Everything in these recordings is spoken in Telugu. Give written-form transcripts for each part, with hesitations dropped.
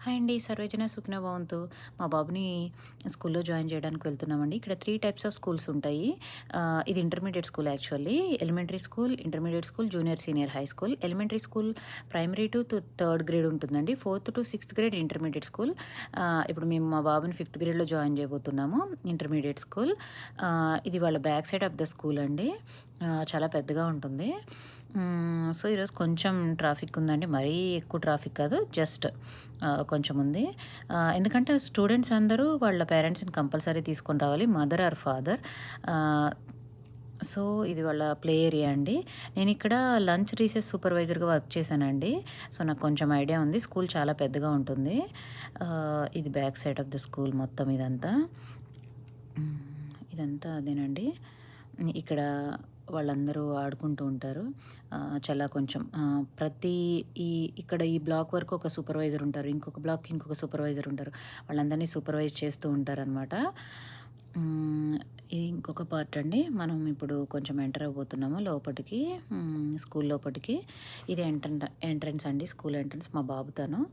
హాయ్ అండి. సర్వేజన సుఖినో భవంతు. మా బాబుని స్కూల్‌లో జాయిన్ చేయడానికి వెళ్తున్నామండి. ఇక్కడ 3 టైప్స్ ఆఫ్ స్కూల్స్ ఉంటాయి. ఇది intermediate school actually. Elementary school, intermediate school, junior, senior high school. Elementary school primary to third grade ఉంటుందండి. Fourth to sixth grade intermediate school. ఇప్పుడు మేము మా బాబుని ఫిఫ్త్ గ్రేడ్‌లో జాయిన్ చేయబోతున్నాము. Intermediate school. ఇది వాళ్ళ back side of the school అండి. చాలా పెద్దగా ఉంటుంది. సో, ఈరోజు కొంచెం ట్రాఫిక్ ఉందండి. మరీ ఎక్కువ ట్రాఫిక్ కాదు. జస్ట్ కొంచెం ఉంది. ఎందుకంటే స్టూడెంట్స్ అందరూ వాళ్ళ పేరెంట్స్‌ని కంపల్సరీ తీసుకొని రావాలి. Mother or father. సో, ఇది వాళ్ళ ప్లే ఏరియా అండి. నేనిక్కడ లంచ్ రీసెస్ సూపర్వైజర్‌గా వర్క్ చేశానండి. సో, నాకు కొంచెం ఐడియా ఉంది. స్కూల్ చాలా పెద్దగా ఉంటుంది. ఇది back side of the school మొత్తం ఇదంతా. హ్మ్. ఇదంతా అదేనండి. ఇక్కడ వాళ్ళందరూ ఆడుకుంటూ ఉంటారు. చాలా కొంచెం ప్రతి ఈ ఇక్కడ ఈ బ్లాక్ వరకు ఒక సూపర్వైజర్ ఉంటారు. ఇంకొక బ్లాక్‌కి ఇంకొక సూపర్వైజర్ ఉంటారు. వాళ్ళందరినీ సూపర్వైజ్ చేస్తూ ఉంటారనమాట. హ్మ్. ఇది ఇంకొక పార్ట్ అండి. మనం ఇప్పుడు కొంచెం ఎంటర్ అవ్వబోతున్నాము లోపటికి. స్కూల్ లోపటికి. ఇది ఎంట్రన్స్ అండి. School entrance. మా బాబు తను.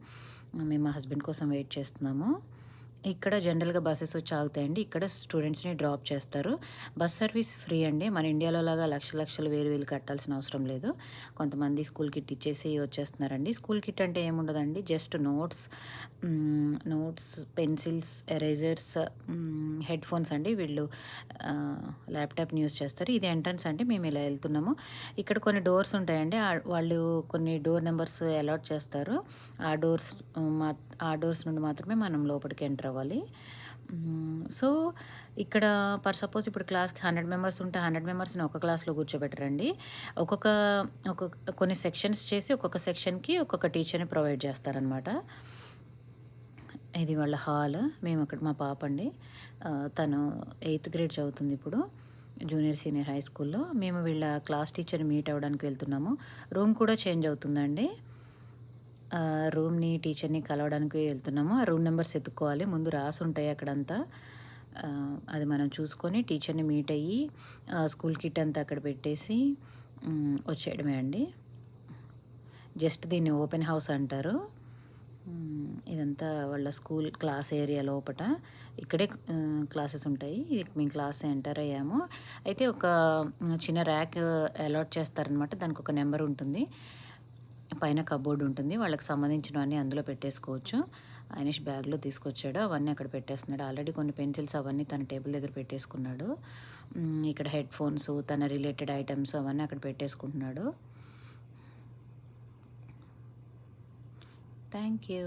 మేము మా హస్బెండ్ కోసం వెయిట్ చేస్తున్నాము. ఇక్కడ జనరల్‌గా బసెస్ వచ్చి ఆగుతాయండి. ఇక్కడ స్టూడెంట్స్‌ని డ్రాప్ చేస్తారు. బస్ సర్వీస్ ఫ్రీ అండి. మన ఇండియాలో లాగా లక్షలు, వేలు కట్టాల్సిన అవసరం లేదు. కొంతమంది స్కూల్ కిట్ ఇచ్చేసి వచ్చేస్తున్నారండి. స్కూల్ కిట్ అంటే ఏముండదండి. Just notes, pencils, erasers, headphones అండి. వీళ్ళు ల్యాప్‌టాప్‌ని యూజ్ చేస్తారు. ఇది ఎంట్రన్స్ అండి. మేము ఇలా ఎళ్తున్నాము. ఇక్కడ కొన్ని డోర్స్ ఉంటాయండి. వాళ్ళు కొన్ని డోర్ నంబర్స్ అలాట్ చేస్తారు. ఆ డోర్స్ మా ఆ డోర్స్ నుండి మాత్రమే మనం లోపలికి ఎంటర్ అవ్వాలి. సో, ఇక్కడ సపోజ్ ఇప్పుడు క్లాస్‌కి 100 మెంబర్స్ ఉంటే 100 మెంబర్స్‌ని ఒక క్లాస్‌లో కూర్చోబెట్టరండి. ఒక్కొక్క కొన్ని సెక్షన్స్ చేసి ఒక్కొక్క సెక్షన్‌కి ఒక్కొక్క టీచర్‌ని ప్రొవైడ్ చేస్తారనమాట. ఇది వాళ్ళ హాల్. మేమక్కడ మా పాప అండి. తను 8థ్ గ్రేడ్ చదువుతుంది ఇప్పుడు. జూనియర్, సీనియర్ హై స్కూల్‌లో. మేము వీళ్ళ క్లాస్ టీచర్‌ని మీట్ అవ్వడానికి వెళ్తున్నాము. రూమ్ కూడా చేంజ్ అవుతుందండి. రూమ్‌ని, టీచర్‌ని కలవడానికి వెళ్తున్నాము. ఆ రూమ్ నంబర్స్ ఎతుక్కోవాలి. ముందు రాసుంటాయి అక్కడంతా. అది మనం చూసుకొని టీచర్‌ని మీట్ అయ్యి స్కూల్ కిట్ అంతా అక్కడ పెట్టేసి వచ్చేయడమే అండి. జస్ట్ దీన్ని ఓపెన్ హౌస్ అంటారు. ఇదంతా వాళ్ళ స్కూల్ క్లాస్ ఏరియా లోపట. ఇక్కడే క్లాసెస్ ఉంటాయి. ఇది మేము క్లాస్ ఎంటర్ అయ్యాము. అయితే ఒక చిన్న ర్యాక్ అలాట్ చేస్తారనమాట. దానికొక నెంబర్ ఉంటుంది. పైన కబోర్డ్ ఉంటుంది. వాళ్ళకి సంబంధించినవన్నీ అందులో పెట్టేసుకోవచ్చు. అయినేష్ బ్యాగ్‌లో తీసుకొచ్చాడు. అవన్నీ అక్కడ పెట్టేస్తున్నాడు. ఆల్రెడీ కొన్ని పెన్సిల్స్ అవన్నీ తన టేబుల్ దగ్గర పెట్టేసుకున్నాడు. ఇక్కడ హెడ్‌ఫోన్స్, తన రిలేటెడ్ ఐటెమ్స్ అవన్నీ అక్కడ పెట్టేసుకుంటున్నాడు. Thank you.